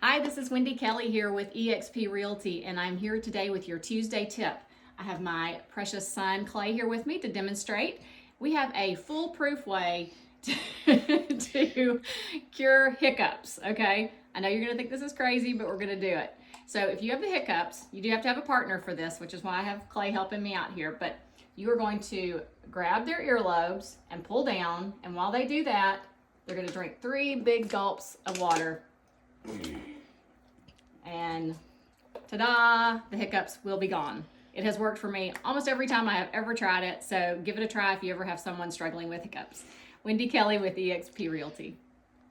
Hi, this is Wendy Kelley here with eXp Realty, and I'm here today with your Tuesday tip. I have my precious son Clay here with me to demonstrate. We have a foolproof way to cure hiccups, okay? I know you're gonna think this is crazy, but we're gonna do it. So if you have the hiccups, you do have to have a partner for this, which is why I have Clay helping me out here, but you are going to grab their earlobes and pull down, and while they do that, they're gonna drink 3 big gulps of water. And ta-da, the hiccups will be gone. It has worked for me almost every time I have ever tried it, so give it a try if you ever have someone struggling with hiccups. Wendy Kelley with eXp Realty.